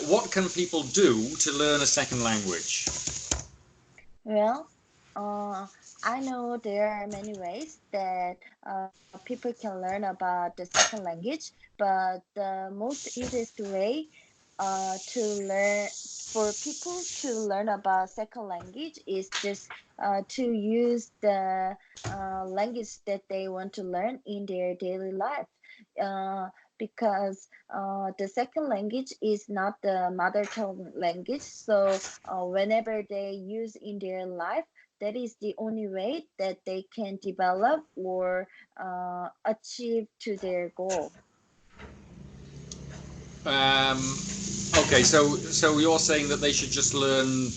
what can people do to learn a second language? Well, I know there are many ways that people can learn about the second language, but the most easiest way to learn for people to learn about second language is just to use the language that they want to learn in their daily life. Uh, because the second language is not the mother tongue language, so whenever they use in their life, that is the only way that they can develop or achieve to their goal. Um, okay, so you're saying that they should just learn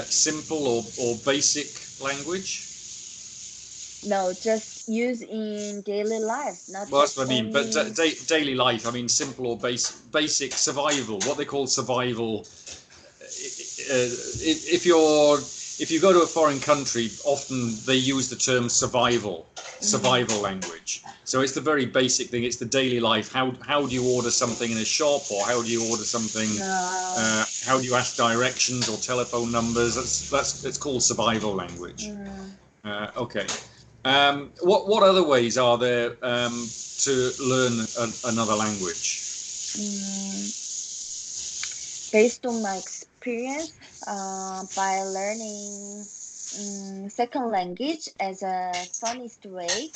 simple or basic language? No, just use in daily life, not Well, that's just what I mean. But only. daily life, I mean, simple or basic survival. What they call survival. If you go to a foreign country, often they use the term Mhm. survival language. So it's the very basic thing. It's the daily life. How do you order something in a shop, or how do you order something? No. How do you ask directions or telephone numbers? That's it's called survival language. Mm, Okay. What other ways are there to learn another language? mm. Based on my experience, by learning second language as a funniest way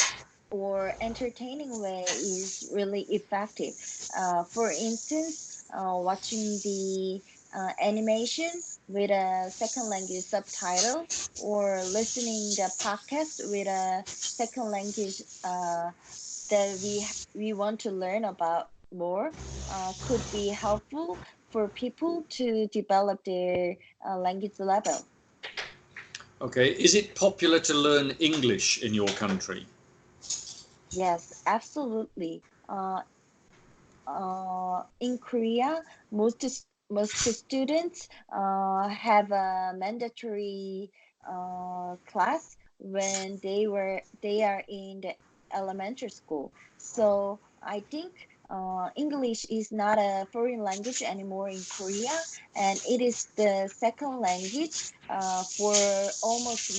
or entertaining way is really effective. For instance, watching the animation with a second language subtitle or listening the podcast with a second language that we want to learn about more could be helpful for people to develop their language level. Okay. Is it popular to learn English in your country? Yes, absolutely. In Korea, most students have a mandatory class when they are in the elementary school. So I think English is not a foreign language anymore in Korea, and it is the second language for almost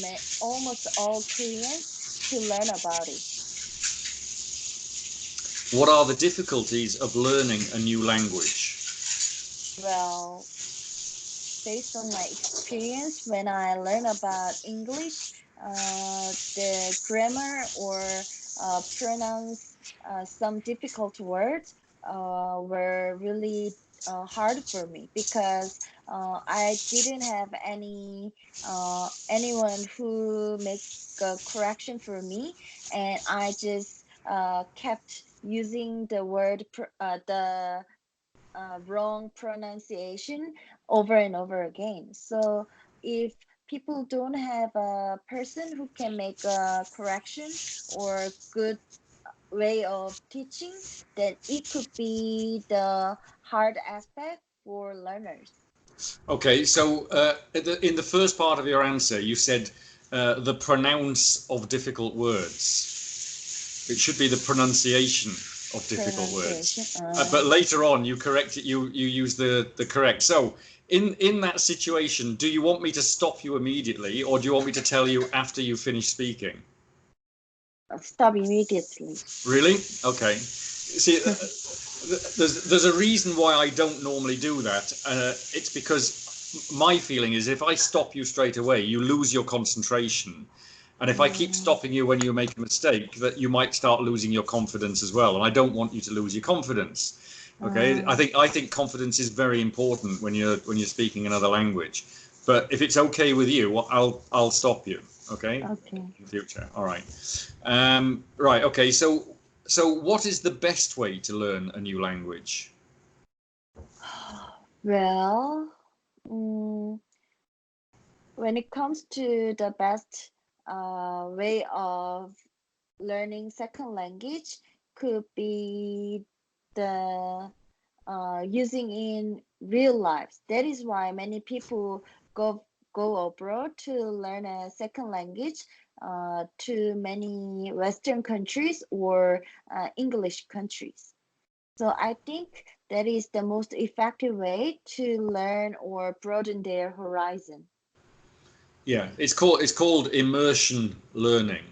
all Koreans to learn about it. What are the difficulties of learning a new language? Well, based on my experience when I learn about English, the grammar or pronounce some difficult words were really hard for me because I didn't have anyone who make a correction for me, and I just kept using the wrong pronunciation over and over again. So if people don't have a person who can make a correction or good way of teaching, then it could be the hard aspect for learners. Okay, so in the first part of your answer, you said the pronounce of difficult words. It should be the pronunciation of difficult Pronunciation. words. But later on, you correct it. You use the correct. So in that situation, do you want me to stop you immediately, or do you want me to tell you after you finish speaking? Stop immediately. Really? Okay. See, there's a reason why I don't normally do that. It's because my feeling is if I stop you straight away, you lose your concentration. And if I keep Mm, stopping you when you make a mistake, that you might start losing your confidence as well. And I don't want you to lose your confidence. Okay, mm, I think confidence is very important when you're speaking another language. But if it's okay with you, I'll stop you. Okay, okay. in the future. All right. Right. Okay. So what is the best way to learn a new language? Well, mm, when it comes to the best way of learning second language could be the using in real lives. That is why many people go go abroad to learn a second language to many Western countries or English countries. So I think that is the most effective way to learn or broaden their horizon. Yeah, it's called immersion learning.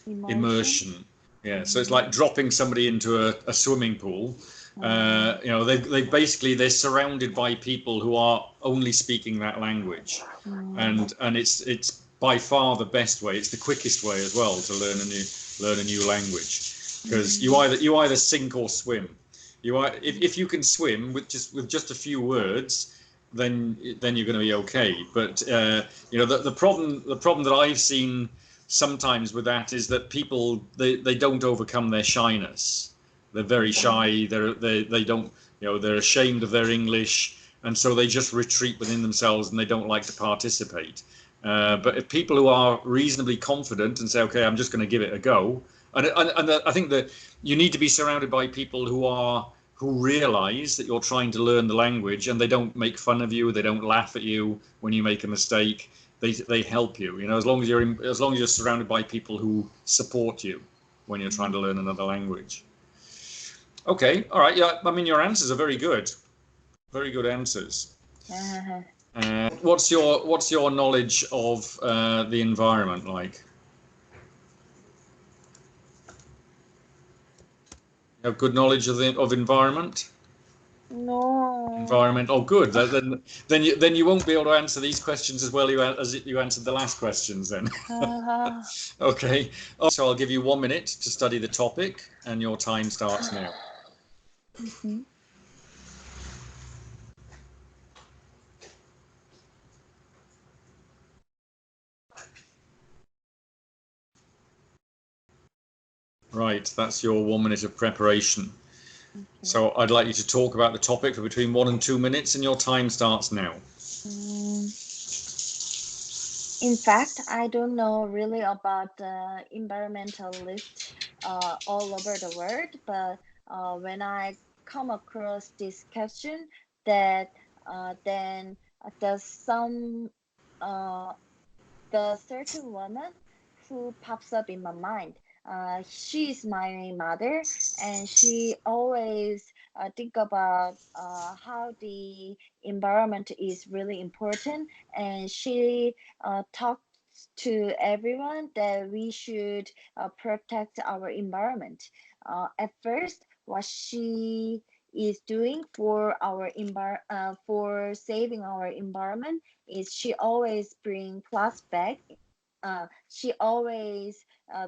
Immersion. Immersion. Yeah, so it's like Mm, dropping somebody into a swimming pool. They're surrounded by people who are only speaking that language, mm, and it's by far the best way. It's the quickest way as well to learn a new language, because you mm, either sink or swim. If you can swim with just a few words, then you're going to be okay. But the problem that I've seen sometimes with that is that people they don't overcome their shyness. They're very shy. They don't, they're ashamed of their English, and so they just retreat within themselves and they don't like to participate. But if people who are reasonably confident and say, okay, I'm just going to give it a go, and I think that you need to be surrounded by people who realize that you're trying to learn the language, and they don't make fun of you, they don't laugh at you when you make a mistake. They help you. As long as you're surrounded by people who support you when you're trying to learn another language. Okay, all right. Yeah, I mean your answers are very good answers. mm. What's your knowledge of the environment like? You have good knowledge of environment. No. Environment. Oh, good. Then you won't be able to answer these questions as well as you answered the last questions. Then. Uh, Okay. Oh, so I'll give you 1 minute to study the topic, and your time starts now. mhm. Right. That's your 1 minute of preparation. Okay. So I'd like you to talk about the topic for between 1 and 2 minutes, and your time starts now. Mm, in fact, I don't know really about the environmentalist all over the world, but when I come across this question, that then there's some uh, the certain woman who pops up in my mind. She's my mother, and she always think about how the environment is really important, and she talks to everyone that we should protect our environment. At first, what she is doing for for saving our environment is she always bring plastic bag. She always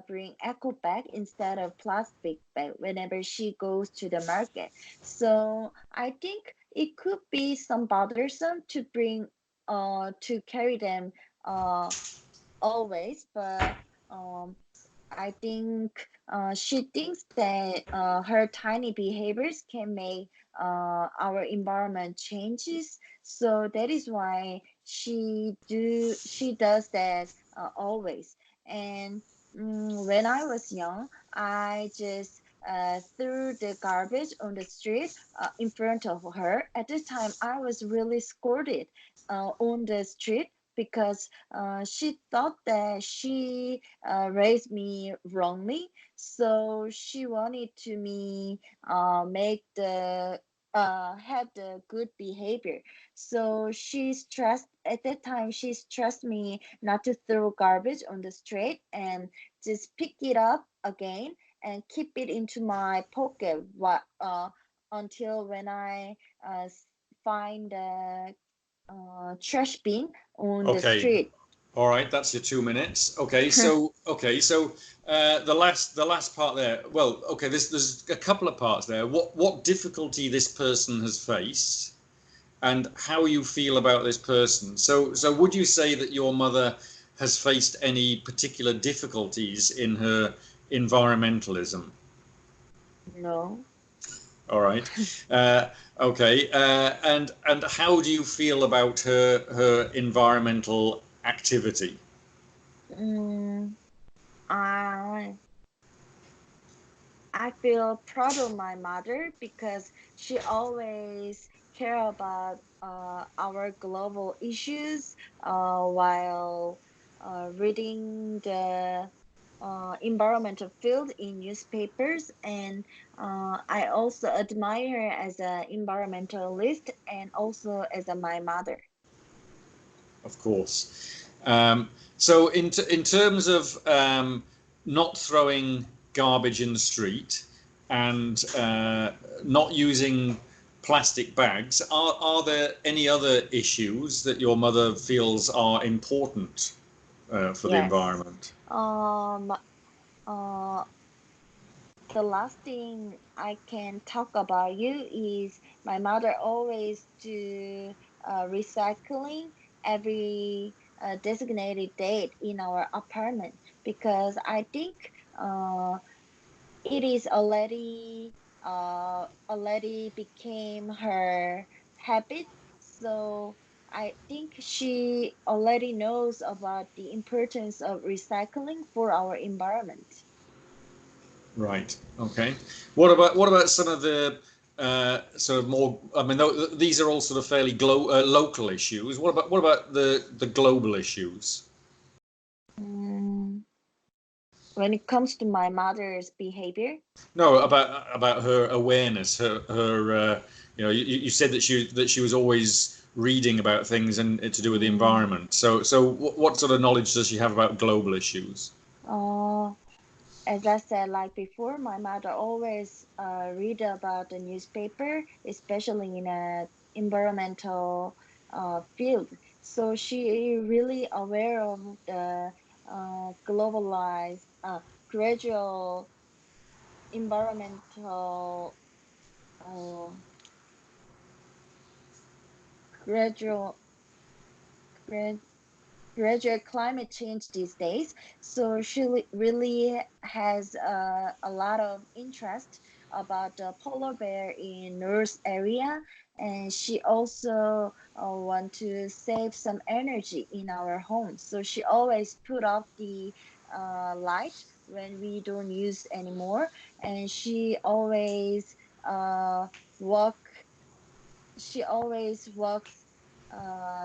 bring eco bag instead of plastic bag whenever she goes to the market. So I think it could be some bothersome to bring to carry them uh always, but um I think she thinks that her tiny behaviors can make our environment changes. So that is why she does that always. And when I was young, I just threw the garbage on the street in front of her. At the time, I was really scolded on the street because she thought that she raised me wrongly. So she wanted to me make the have the good behavior. So she stressed at that time. She stressed me not to throw garbage on the street and just pick it up again and keep it into my pocket. Until when I find the trash bin on the Okay. street. All right, that's your 2 minutes. Okay, so the last part there. Well, okay, there's a couple of parts there. What difficulty this person has faced, and how you feel about this person. So would you say that your mother has faced any particular difficulties in her environmentalism? No. All right. Uh, okay. And how do you feel about her environmental activity? Mm, I I feel proud of my mother because she always care about our global issues while reading the environmental field in newspapers, and I also admire her as an environmentalist and also as my mother. Of course. So in terms of not throwing garbage in the street and not using plastic bags, are there any other issues that your mother feels are important for the Yes. environment? Uh, the last thing I can talk about you is my mother always do recycling every designated date in our apartment, because I think uh, it is already became her habit. So I think she already knows about the importance of recycling for our environment. Right. Okay. What about some of the sort of more? I mean, these are all sort of fairly local issues. What about the global issues? Mm, when it comes to my mother's behavior, No, about her awareness, her you said that she was always reading about things and to do with the mm, environment. So what sort of knowledge does she have about global issues? uh, as I said, like before, my mother always read about the newspaper, especially in a environmental field. So she really aware of the globalized, gradual environmental, uh, gradual, grad, gradual climate change these days. So she really has a lot of interest about the polar bear in North area, and she also want to save some energy in our home. So she always put off the light when we don't use anymore, and uh, walk she always walks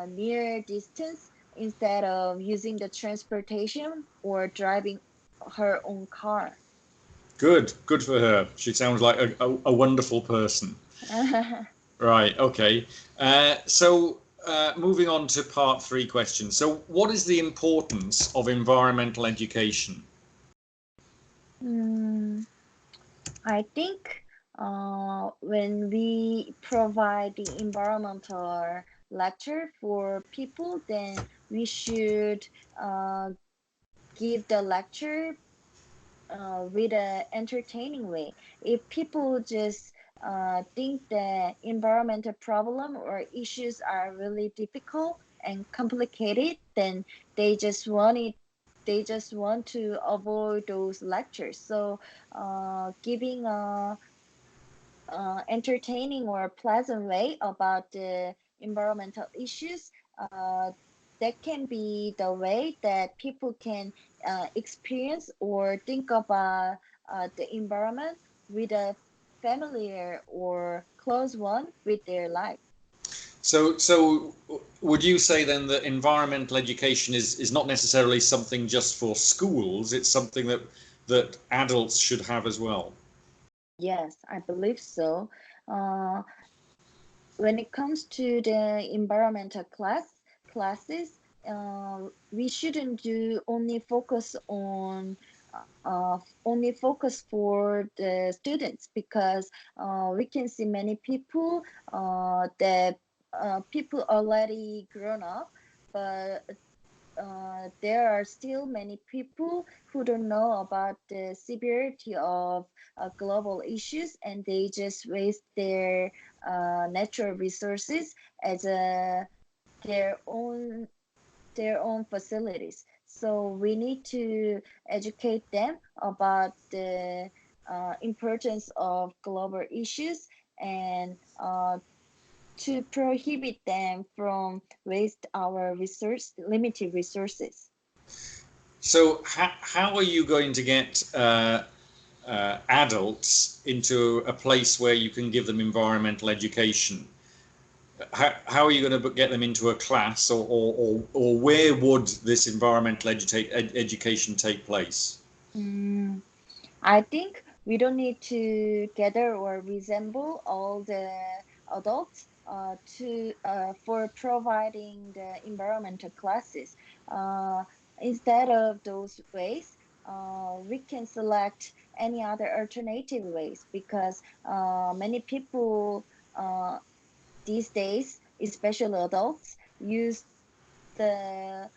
near distance instead of using the transportation or driving her own car. Good for her. She sounds like a wonderful person. Right. Okay. Moving on to part three questions. So, what is the importance of environmental education? Hmm, I think when we provide the environmental lecture for people, then we should uh, give the lecture with an entertaining way. If people just think that environmental problem or issues are really difficult and complicated, then they just want it. They just want to avoid those lectures. So, giving a entertaining or pleasant way about the environmental issues, that can be the way that people can experience or think about the environment with a familiar or close one with their life. So, would you say then that environmental education is not necessarily something just for schools? It's something that adults should have as well. Yes, I believe so. Uh, when it comes to the environmental classes, we shouldn't do only focus for the students, because we can see many people that people already grown up, but there are still many people who don't know about the severity of global issues, and they just waste their natural resources as their own their own facilities. So we need to educate them about the importance of global issues, and to prohibit them from waste our limited resources. So, how are you going to get adults into a place where you can give them environmental education? How are you going to get them into a class, or where would this environmental education take place? Mm, I think we don't need to gather or resemble all the adults to for providing the environmental classes. Uh, Instead of those ways, we can select any other alternative ways because many people these days, especially adults, use the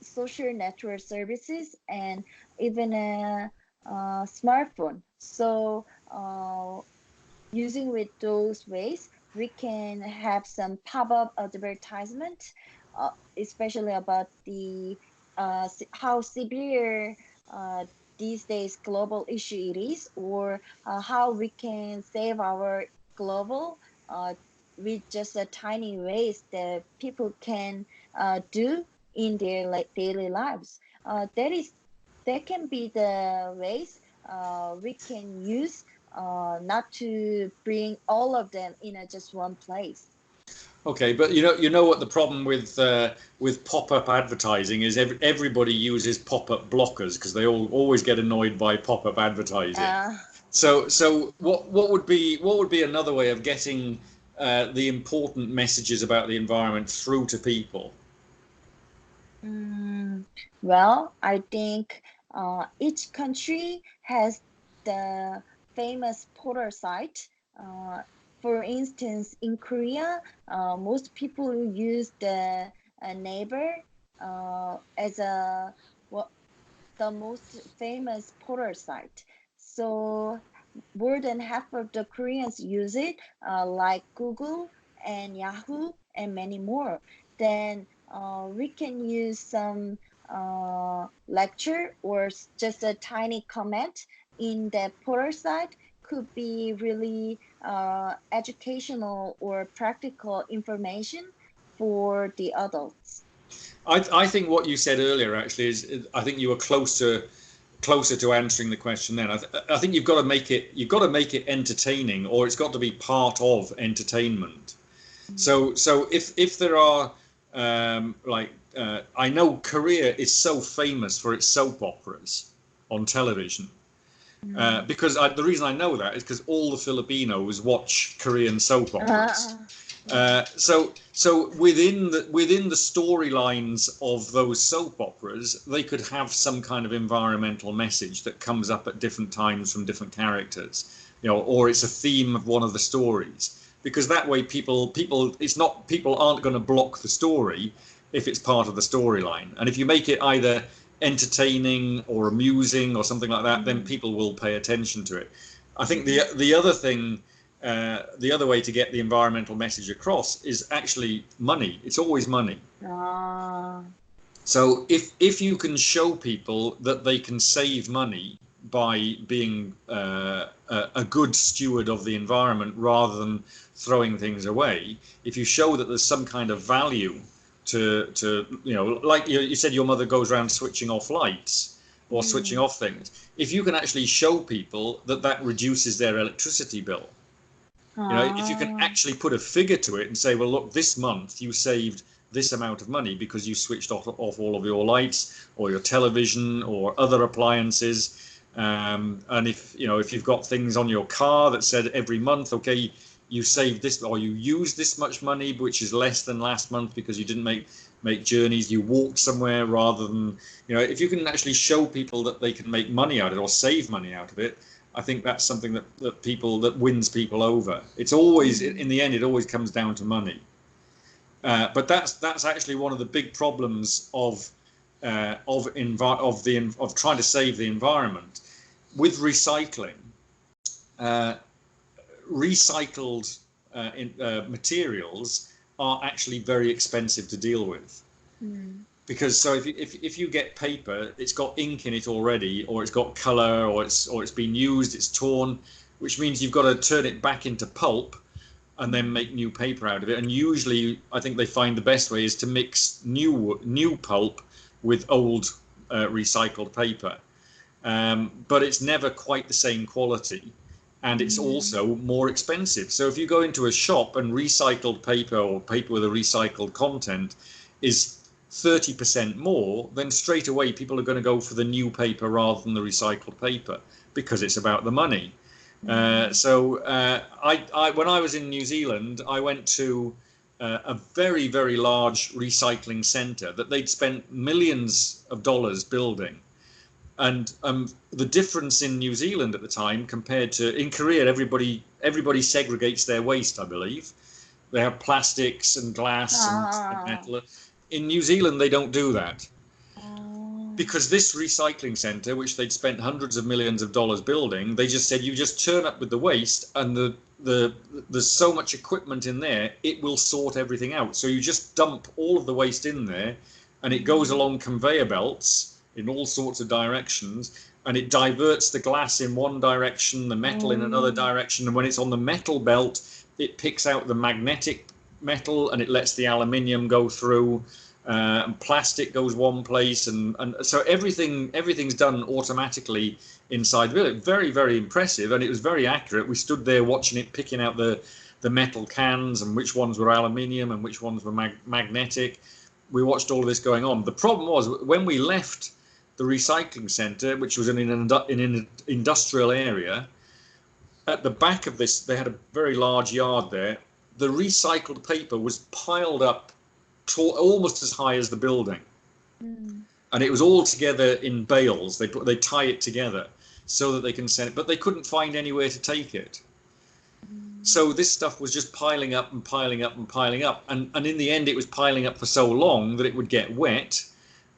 social network services and even a smartphone. So, using with those ways, we can have some pop-up advertisement, especially about the how severe uh, these days global issue it is, or how we can save our global uh, with just a tiny ways that people can do in their like daily lives. That can be the ways we can use not to bring all of them in a just one place. Okay, but you know what the problem with pop-up advertising is? Everybody uses pop-up blockers because they always get annoyed by pop-up advertising. Uh, So what would be another way of getting the important messages about the environment through to people? mm, well, I think each country has the famous portal site. Uh, for instance, in Korea, most people use the neighbor as a what the most famous portal site. So more than half of the Koreans use it, like Google and Yahoo and many more. Then we can use some lecture or just a tiny comment in the portal site could be really educational or practical information for the adults. I think what you said earlier actually is I think you were closer to answering the question then. I think you've got to make it entertaining, or it's got to be part of entertainment. Mm. So if there are I know Korea is so famous for its soap operas on television. Mm. Because the reason I know that is because all the Filipinos watch Korean soap operas. Uh, yeah. So within the storylines of those soap operas, they could have some kind of environmental message that comes up at different times from different characters, or it's a theme of one of the stories. Because that way, people aren't going to block the story if it's part of the storyline. And if you make it either entertaining or amusing or something like that, then Mm. people will pay attention to it. I think the Mm. the other thing the other way to get the environmental message across is actually money. It's always money. Ah. So if you can show people that they can save money by being a good steward of the environment rather than throwing things away, if you show that there's some kind of value to like you said, your mother goes around switching off lights or switching Mm. off things. If you can actually show people that that reduces their electricity bill, if you can Ah. actually put a figure to it and say, well, look, this month you saved this amount of money because you switched off all of your lights or your television or other appliances. And if you've got things on your car that said every month, okay, you saved this or you used this much money, which is less than last month because you didn't make journeys, you walked somewhere rather than, if you can actually show people that they can make money out of it or save money out of it, I think that's something that wins people over. It's always, in Mm. the end, it always comes down to money. But that's actually one of the big problems of trying to save the environment with recycling. Uh, Recycled materials are actually very expensive to deal with. Mm. Because so if you get paper, it's got ink in it already, or it's got color, or it's been used, it's torn, which means you've got to turn it back into pulp and then Mm. make new paper out of it. And usually, I think they find the best way is to mix new pulp with old recycled paper. But it's never quite the same quality, and it's Mm. also more expensive. So if you go into a shop and recycled paper or paper with a recycled content is 30% more, then straight away people are going to go for the new paper rather than the recycled paper because it's about the money. When I was in New Zealand, I went to a very, very large recycling centre that they'd spent millions of dollars building. And the difference in New Zealand at the time compared to in Korea, everybody segregates their waste, I believe. They have plastics and glass and metal. In New Zealand, they don't do that. Because this recycling centre, which they'd spent hundreds of millions of dollars building, they just said, you just turn up with the waste and there's so much equipment in there, it will sort everything out. So you just dump all of the waste in there and it goes along conveyor belts in all sorts of directions, and it diverts the glass in one direction, the metal in another direction. And when it's on the metal belt, it picks out the magnetic metal and it lets the aluminium go through. And plastic goes one place, and so everything's done automatically inside the building. Very, very impressive, and it was very accurate. We stood there watching it, picking out the metal cans and which ones were aluminium and which ones were magnetic. We watched all of this going on. The problem was when we left the recycling centre, which was in an industrial area, at the back of this, they had a very large yard there. The recycled paper was piled up almost as high as the building, and it was all together in bales. They tie it together so that they can send it, but they couldn't find anywhere to take it. So this stuff was just piling up and piling up and piling up, and in the end it was piling up for so long that it would get wet,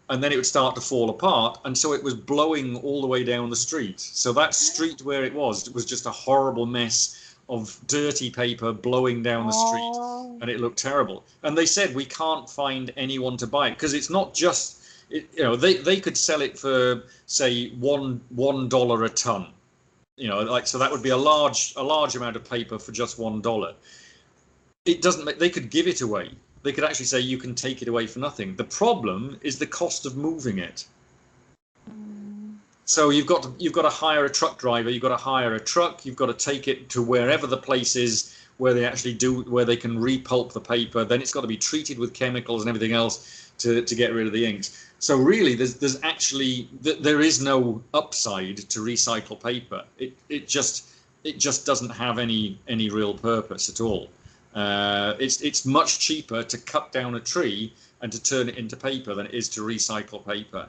and then it would start to fall apart, and so it was blowing all the way down the street. So that street where it was just a horrible mess of dirty paper blowing down the street, and it looked terrible. And they said, we can't find anyone to buy it, because it's not just, they could sell it for, say, $1 a ton, so that would be a large amount of paper for just $1. It doesn't. They could give it away. They could actually say you can take it away for nothing. The problem is the cost of moving it. So you've got to hire a truck driver. You've got to hire a truck. You've got to take it to wherever the place is where they can repulp the paper. Then it's got to be treated with chemicals and everything else to get rid of the inks. So really, there is no upside to recycle paper. It just doesn't have any real purpose at all. It's much cheaper to cut down a tree and to turn it into paper than it is to recycle paper.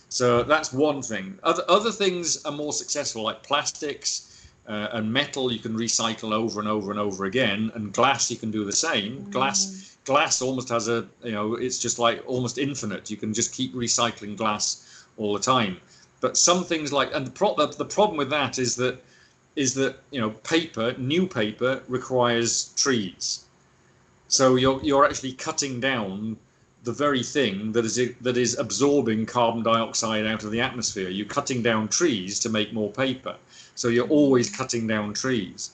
So that's one thing. Other things are more successful, like plastics and metal. You can recycle over and over and over again, and glass you can do the same. Glass almost has it's just like almost infinite. You can just keep recycling glass all the time. But some things and the problem with that is that new paper requires trees. So you're actually cutting down the very thing that is absorbing carbon dioxide out of the atmosphere. You're cutting down trees to make more paper, so you're always cutting down trees.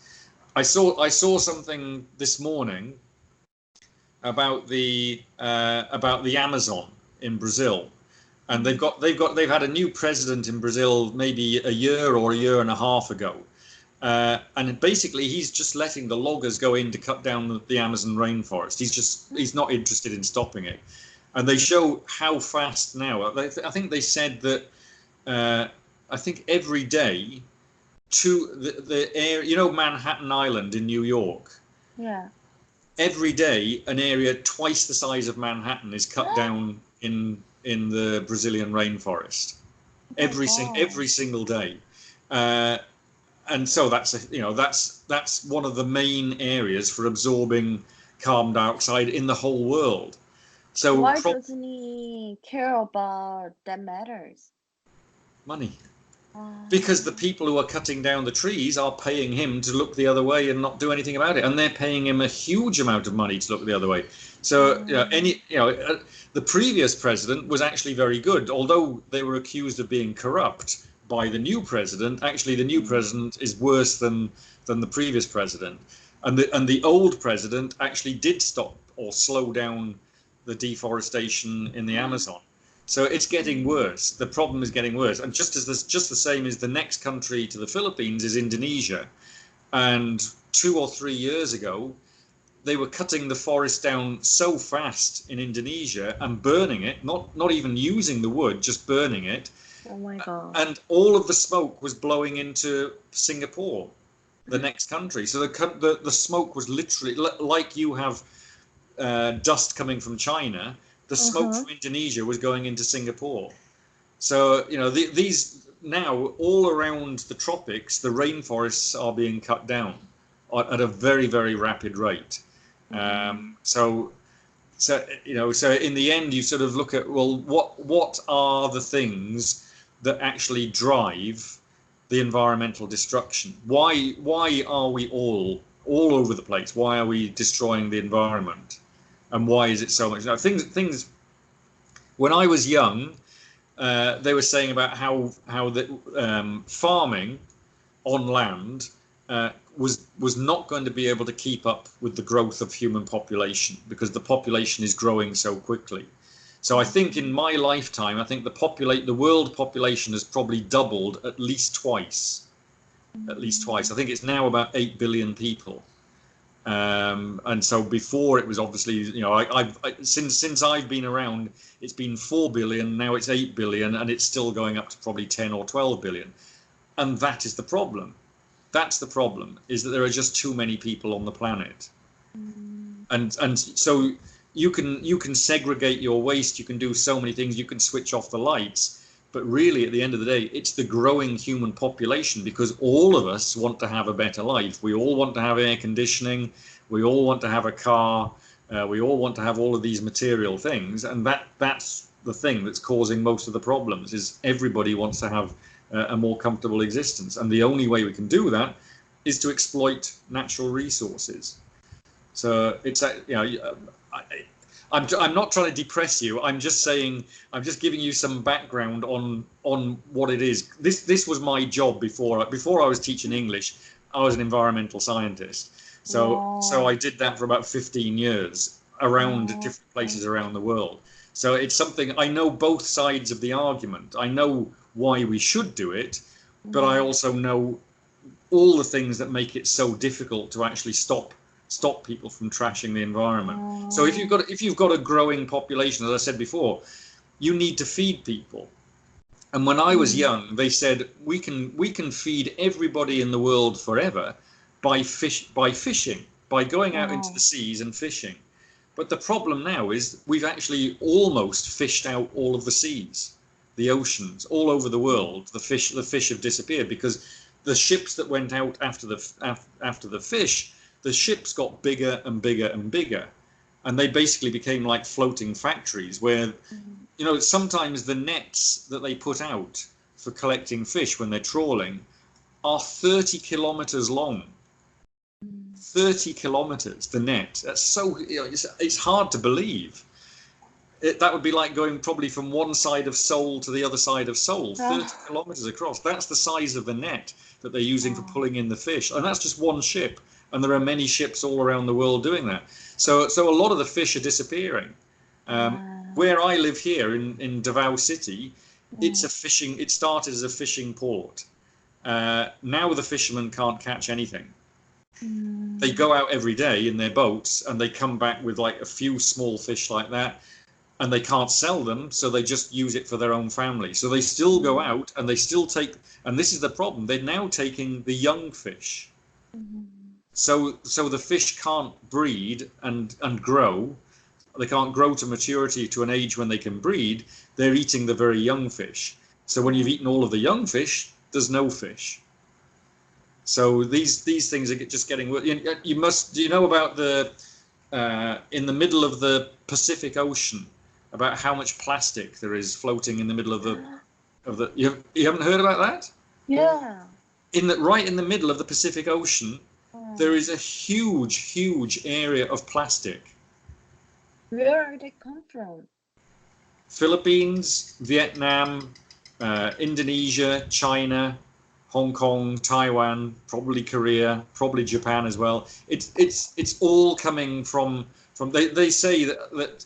I saw something this morning about the Amazon in Brazil, and they've had a new president in Brazil maybe a year or a year and a half ago, and basically he's just letting the loggers go in to cut down the Amazon rainforest. He's not interested in stopping it. And they show how fast now. I think they said that I think every day the area, Manhattan Island in New York. Yeah. Every day an area twice the size of Manhattan is cut down in the Brazilian rainforest. Every single day. And so that's one of the main areas for absorbing carbon dioxide in the whole world. So why doesn't he care about that matters? Money. Because the people who are cutting down the trees are paying him to look the other way and not do anything about it, and they're paying him a huge amount of money to look the other way. So the previous president was actually very good, although they were accused of being corrupt by the new president. Actually, the new president is worse than the previous president, and the old president actually did stop or slow down the deforestation in the Amazon. So it's getting worse. The problem is getting worse, and just the same as the next country to the Philippines is Indonesia. And 2 or 3 years ago, they were cutting the forest down so fast in Indonesia and burning it, not even using the wood, just burning it. Oh my God. And all of the smoke was blowing into Singapore, the next country. So the smoke was literally like you have dust coming from China. The smoke from Indonesia was going into Singapore. So, you know, these now all around the tropics, the rainforests are being cut down at a very, very rapid rate. So you know, so in the end, you sort of look at, well, what are the things that actually drive the environmental destruction? Why are we all over the place? Why are we destroying the environment? And why is it so much? Now, things. When I was young, they were saying about how the farming on land was not going to be able to keep up with the growth of human population because the population is growing so quickly. So I think in my lifetime, I think the world population has probably doubled at least twice. At least twice. I think it's now about 8 billion people. And so before it was obviously, you know, since I've been around, it's been 4 billion, now it's 8 billion, and it's still going up to probably 10 or 12 billion. And that is the problem. That's the problem, is that there are just too many people on the planet. And so you can segregate your waste, you can do so many things, you can switch off the lights, but really at the end of the day, it's the growing human population, because all of us want to have a better life. We all want to have air conditioning, we all want to have a car, we all want to have all of these material things, and that's the thing that's causing most of the problems, is everybody wants to have a more comfortable existence, and the only way we can do that is to exploit natural resources. So it's, you know, I'm not trying to depress you. I'm just saying, I'm just giving you some background on what it is. This was my job before I was teaching English. I was an environmental scientist. So I did that for about 15 years around different places around the world. So it's something, I know both sides of the argument. I know why we should do it, but I also know all the things that make it so difficult to actually stop people from trashing the environment. So if you've got a growing population, as I said before, you need to feed people. And when I was young, they said we can feed everybody in the world forever by fishing, by going out into the seas and fishing. But the problem now is we've actually almost fished out all of the seas, the oceans, all over the world. The fish have disappeared because the ships that went out after the fish, the ships got bigger and bigger and bigger, and they basically became like floating factories where, you know, sometimes the nets that they put out for collecting fish when they're trawling are 30 kilometers long. 30 kilometers, the net. That's so, you know, it's hard to believe. That would be like going probably from one side of Seoul to the other side of Seoul, 30 kilometers across. That's the size of the net that they're using for pulling in the fish. And that's just one ship. And there are many ships all around the world doing that. So a lot of the fish are disappearing. Where I live here in Davao City, it started as a fishing port. Now the fishermen can't catch anything. They go out every day in their boats and they come back with like a few small fish like that, and they can't sell them, so they just use it for their own family. So they still go out and they still take, and this is the problem, they're now taking the young fish. So the fish can't breed and grow. They can't grow to maturity to an age when they can breed. They're eating the very young fish. So when you've eaten all of the young fish, there's no fish. So these things are just getting worse. Do you know about the in the middle of the Pacific Ocean, about how much plastic there is floating in the middle of the you haven't heard about that? Yeah. Right in the middle of the Pacific Ocean, there is a huge area of plastic. Where are they come from? Philippines, Vietnam, Indonesia, China, Hong Kong, Taiwan, probably Korea, probably Japan as well. It's all coming from they say that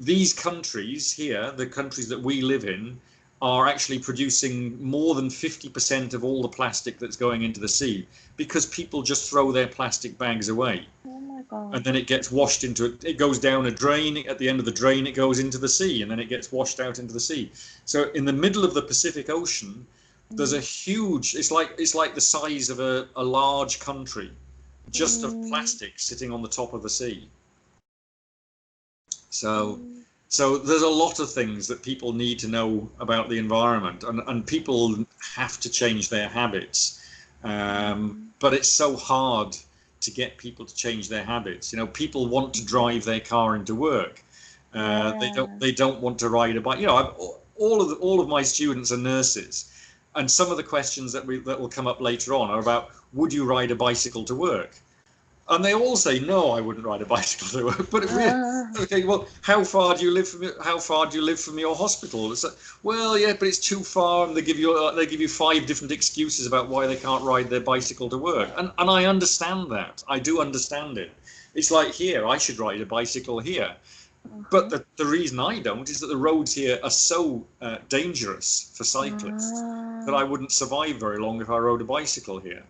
these countries here, the countries that we live in, are actually producing more than 50% of all the plastic that's going into the sea, because people just throw their plastic bags away. Oh my God. And then it gets washed into it goes down a drain. At the end of the drain, it goes into the sea, and then it gets washed out into the sea. So in the middle of the Pacific Ocean, there's a huge, it's like the size of a large country just of plastic sitting on the top of the sea. So there's a lot of things that people need to know about the environment, and people have to change their habits. But it's so hard to get people to change their habits. You know, people want to drive their car into work. They don't want to ride a bike. You know, all of my students are nurses, and some of the questions that will come up later on are about, would you ride a bicycle to work? And they all say, no, I wouldn't ride a bicycle to work. But it really, okay, well, how far do you live from your hospital? It's like, well, yeah, but it's too far, and they give you 5 different excuses about why they can't ride their bicycle to work. And I understand that. I do understand it. It's like, here, I should ride a bicycle here. But the reason I don't is that the roads here are so dangerous for cyclists that I wouldn't survive very long if I rode a bicycle here.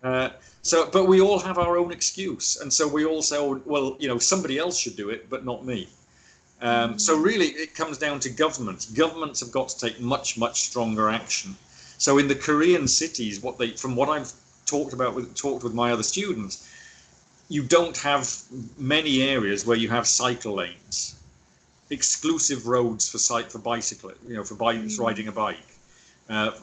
But we all have our own excuse, and so we all say, oh, well, you know, somebody else should do it, but not me. So really, it comes down to governments. Governments have got to take much stronger action. So in the Korean cities, from what I've talked with my other students, you don't have many areas where you have cycle lanes, exclusive roads for bicycling, you know, for riding a bike.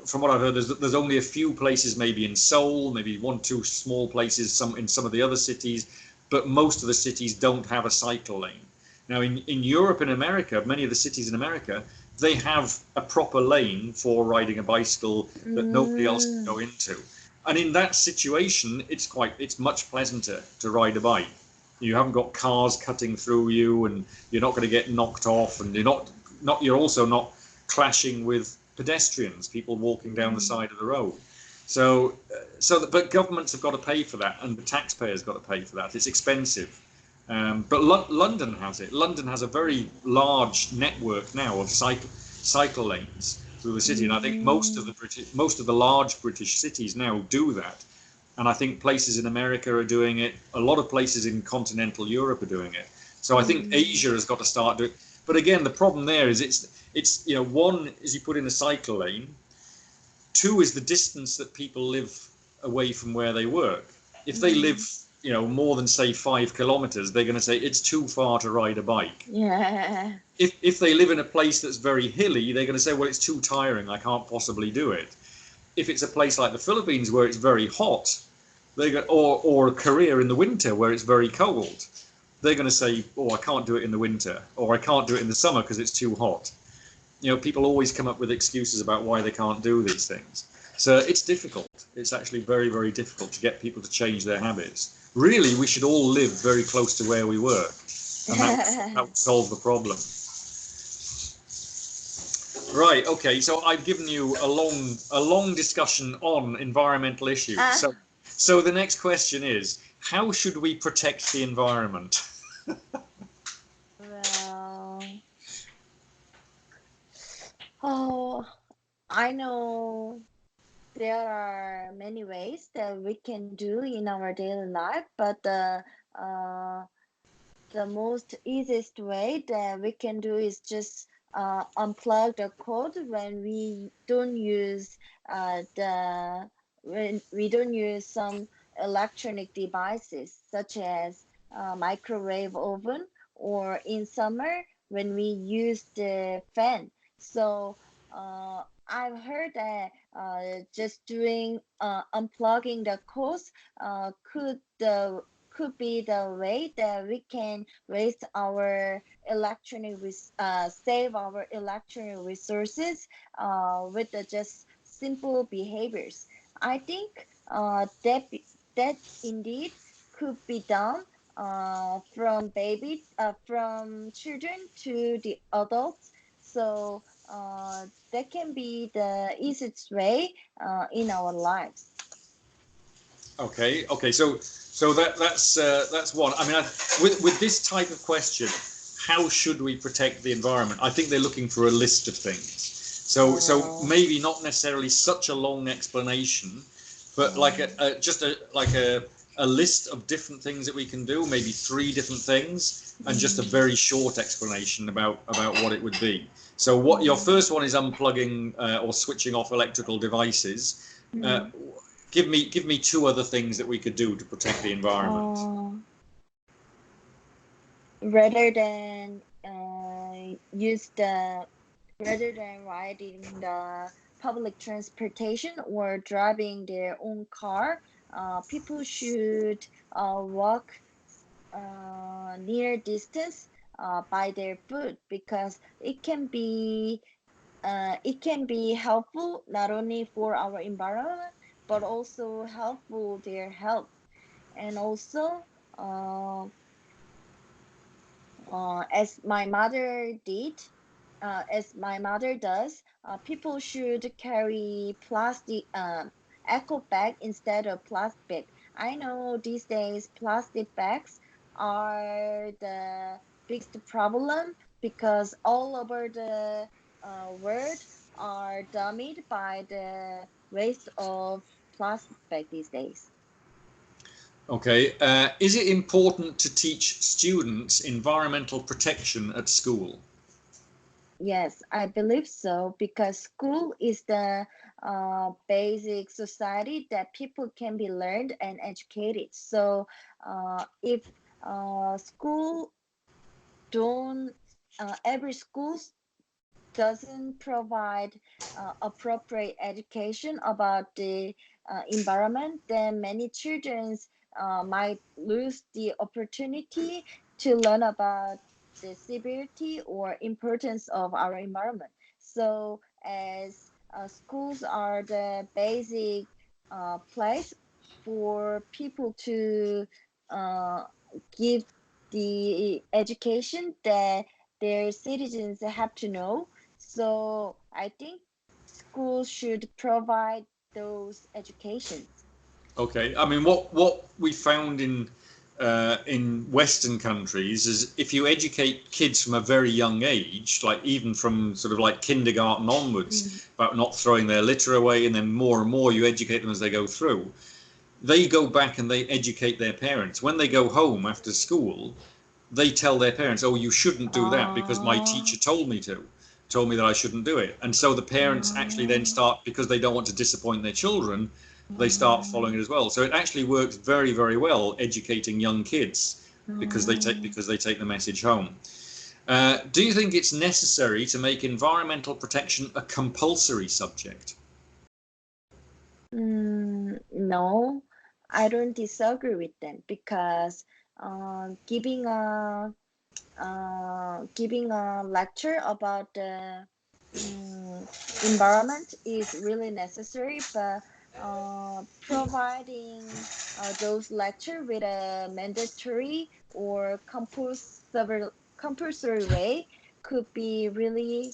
From what I've heard, there's only a few places, maybe in Seoul, maybe 1-2 small places, in some of the other cities, but most of the cities don't have a cycle lane. Now, in Europe and America, many of the cities in America, they have a proper lane for riding a bicycle that nobody else can go into. And in that situation, it's much pleasanter to ride a bike. You haven't got cars cutting through you, and you're not going to get knocked off, and you're also not clashing with pedestrians, people walking down the side of the road. But governments have got to pay for that, and the taxpayers got to pay for that. It's expensive. But London has it. London has a very large network now of cycle lanes through the city, and I think most of the large British cities now do that. And I think places in America are doing it. A lot of places in continental Europe are doing it. So I think Asia has got to start doing it. But again, the problem there is it's you know, 1 is you put in a cycle lane. 2 is the distance that people live away from where they work. If they live, you know, more than, say, 5 kilometers, they're going to say it's too far to ride a bike. Yeah. If they live in a place that's very hilly, they're going to say, well, it's too tiring, I can't possibly do it. If it's a place like the Philippines where it's very hot, or Korea in the winter where it's very cold, they're going to say, oh, I can't do it in the winter, or I can't do it in the summer because it's too hot. You know, people always come up with excuses about why they can't do these things. So it's difficult. It's actually very, very difficult to get people to change their habits. Really, we should all live very close to where we work, and that would solve the problem. Right, okay, so I've given you a long discussion on environmental issues. So the next question is, how should we protect the environment? Well, I know there are many ways that we can do in our daily life, but the most easiest way that we can do is just unplug the cord when we don't use some electronic devices, such as microwave oven, or in summer when we use the fan. So I've heard that just doing unplugging the cords could be the way that we can waste our save our electronic resources with the just simple behaviors. I think that indeed could be done from children to the adults. So that can be the easiest way in our lives. Okay. So that's one. I mean, with this type of question, how should we protect the environment? I think they're looking for a list of things. So Oh. maybe not necessarily such a long explanation, but like just a list of different things that we can do, maybe 3 different things, and just a very short explanation about what it would be. So what your first one is unplugging or switching off electrical devices. Uh, give me 2 other things that we could do to protect the environment. Rather than use the rather than riding the public transportation or driving their own car, people should walk near distance by their foot, because it can be helpful not only for our environment but also helpful their health. And also, uh, as my mother did, as my mother does, people should carry plastic eco bag instead of plastic. I know these days plastic bags are the biggest problem, because all over the world are damaged by the waste of plastic bag these days. Okay, is it important to teach students environmental protection at school? Yes, I believe so, because school is the basic society that people can be learned and educated. So if school don't every school doesn't provide appropriate education about the environment, then many children might lose the opportunity to learn about the severity or importance of our environment. So, as schools are the basic place for people to uh, give the education that their citizens have to know, so I think schools should provide those educations. Okay, I mean, what we found in Western countries is if you educate kids from a very young age, like even from sort of like kindergarten onwards, about not throwing their litter away, and then more and more you educate them as they go through, they go back and they educate their parents. When they go home after school, they tell their parents, "Oh, you shouldn't do that because my Uh, teacher told me that I shouldn't do it." And so the parents actually then start, because they don't want to disappoint their children, they start following it as well. So it actually works very, very well educating young kids, because they take the message home. Do you think it's necessary to make environmental protection a compulsory subject? no, I don't disagree with them, because giving a lecture about the um, environment is really necessary, but providing those lecture with a mandatory or compulsory way could be really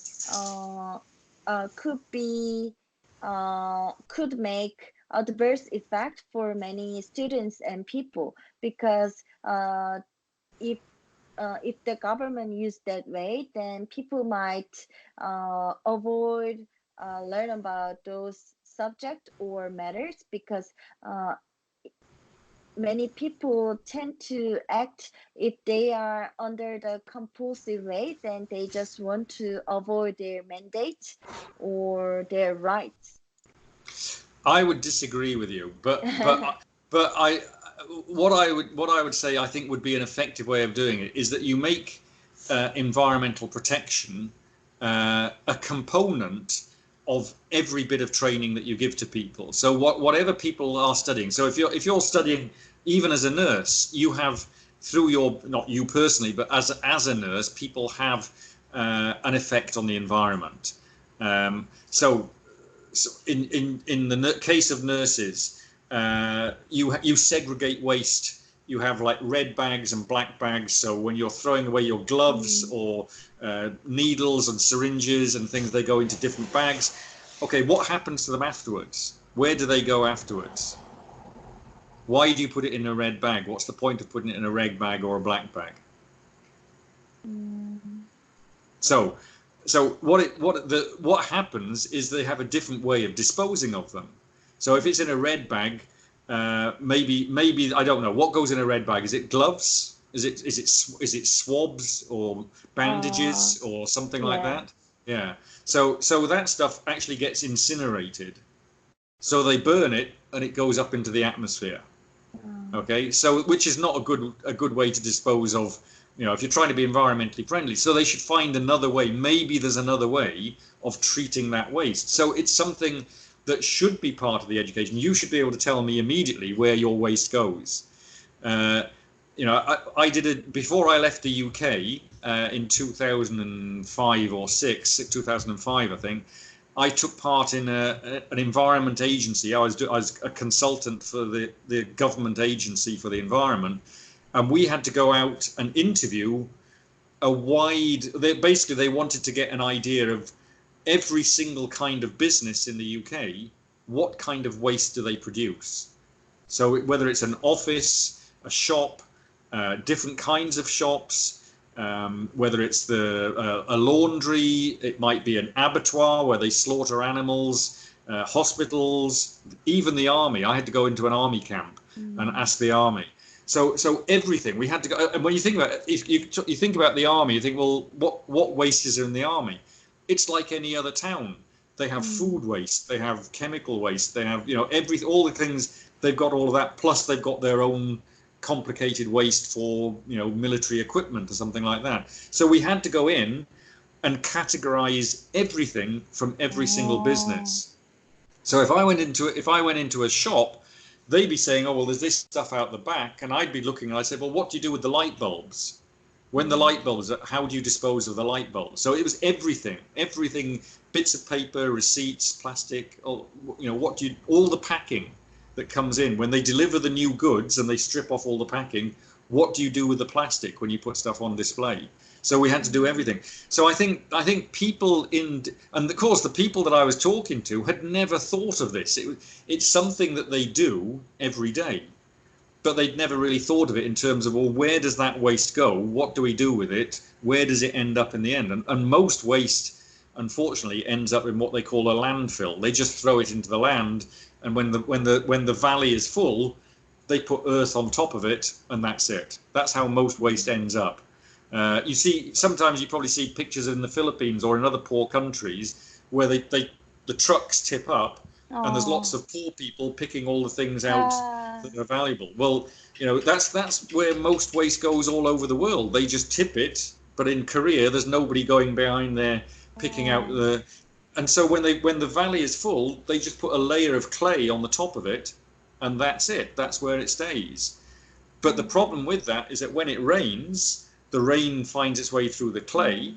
could make adverse effect for many students and people, because if if the government use that way, then people might avoid learn about those subject or matters, because uh, many people tend to act, if they are under the compulsive way, then they just want to avoid their mandate or their rights. I would disagree with you, but I what I would say I think would be an effective way of doing it is that you make environmental protection a component of every bit of training that you give to people. So whatever people are studying. So if you're studying even as a nurse, you have, through your, not you personally, but as a nurse, people have an effect on the environment. So in the case of nurses, you segregate waste. You have like red bags and black bags. So when you're throwing away your gloves or needles and syringes and things, they go into different bags. Okay, what happens to them afterwards? Where do they go afterwards? Why do you put it in a red bag? What's the point of putting it in a red bag or a black bag? Mm. So So what happens is they have a different way of disposing of them. So if it's in a red bag, maybe I don't know what goes in a red bag. Is it gloves? Is it swabs or Uh, bandages or something like yeah. that? Yeah. So that stuff actually gets incinerated. So they burn it and it goes up into the atmosphere. Um, Okay, so which is not a good way to dispose of, if you're trying to be environmentally friendly. So they should find another way. Maybe there's another way of treating that waste. So it's something that should be part of the education. You should be able to tell me immediately where your waste goes. Uh, I did it before I left the UK in 2005 or 6, 2005, I think. I took part in an environment agency. I was a consultant for the government agency for the environment, and we had to go out and interview a wide. They wanted to get an idea of every single kind of business in the UK. What kind of waste do they produce? So whether it's an office, a shop, different kinds of shops, whether it's a laundry, it might be an abattoir where they slaughter animals, hospitals, even the army. I had to go into an army camp and mm, ask the army. So everything we had to go. And when you think about it, if you think about the army, you think, well, what waste is in the army? It's like any other town. They have mm, food waste, they have chemical waste, they have all the things. They've got all of that. Plus, they've got their own complicated waste for military equipment or something like that. So we had to go in and categorize everything from every single oh, business. So if I went into a shop, they'd be saying, oh well, there's this stuff out the back, and I'd be looking and I'd say, well, what do you do with the light bulbs? When the light mm, bulbs, how do you dispose of the light bulbs? So it was everything, bits of paper, receipts, plastic, all the packing that comes in when they deliver the new goods and they strip off all the packing. What do you do with the plastic when you put stuff on display? So we had to do mm, everything. So I think people and of course the people that I was talking to had never thought of this. It's something that they do every day, but they'd never really thought of it in terms of, well, where does that waste go? What do we do with it? Where does it end up in the end? And most waste, unfortunately, ends up in what they call a landfill. They just throw it into the land, and when the valley is full, they put earth on top of it, and that's it. That's how most waste ends up. Sometimes you probably see pictures in the Philippines or in other poor countries where the trucks tip up and there's lots oh, of poor people picking all the things out uh, that are valuable. Well, that's where most waste goes all over the world. They just tip it, but in Korea, there's nobody going behind there picking out oh, the. And so when the valley is full, they just put a layer of clay on the top of it, and that's it. That's where it stays. But the mm, problem with that is that when it rains, the rain finds its way through the clay, mm,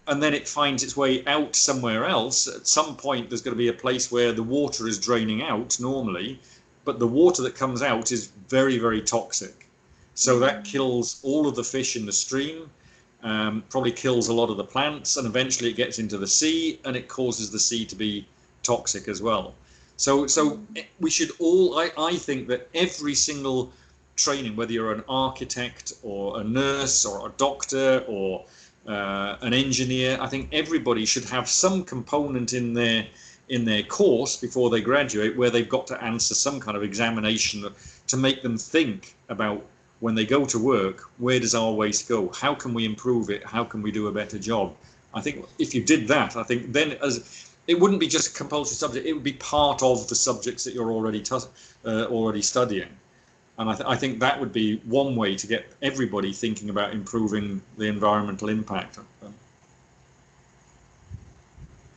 and then it finds its way out somewhere else. At some point, there's going to be a place where the water is draining out normally, but the water that comes out is very, very toxic. So that mm, kills all of the fish in the stream, probably kills a lot of the plants, and eventually it gets into the sea and it causes the sea to be toxic as well. So mm, we should all, I think that every single training, whether you're an architect or a nurse or a doctor or an engineer, I think everybody should have some component in their course before they graduate where they've got to answer some kind of examination to make them think about when they go to work, where does our waste go? How can we improve it? How can we do a better job? I think if you did that, I think then it wouldn't be just a compulsory subject, it would be part of the subjects that you're already studying. And I think that would be one way to get everybody thinking about improving the environmental impact.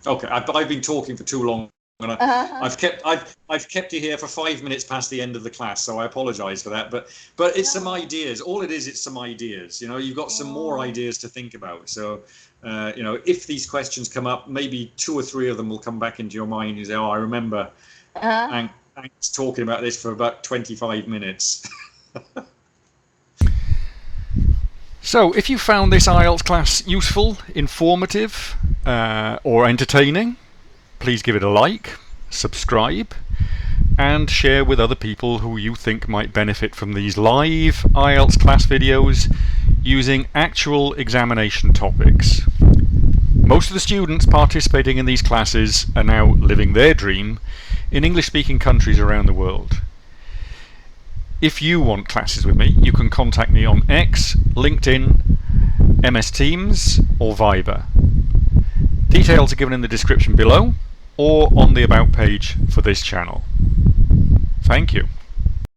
Okay, I've been talking for too long, and uh, I've kept you here for 5 minutes past the end of the class, so I apologise for that. But it's some no, ideas. All it is, it's some ideas. You've got some more oh, ideas to think about. So, if these questions come up, maybe 2 or 3 of them will come back into your mind. You say, "Oh, I remember uh, Angus talking about this for about 25 minutes." So, if you found this IELTS class useful, informative, or entertaining, please give it a like, subscribe, and share with other people who you think might benefit from these live IELTS class videos using actual examination topics. Most of the students participating in these classes are now living their dream in English-speaking countries around the world. If you want classes with me, you can contact me on X, LinkedIn, MS Teams or Viber. Details are given in the description below or on the About page for this channel. Thank you.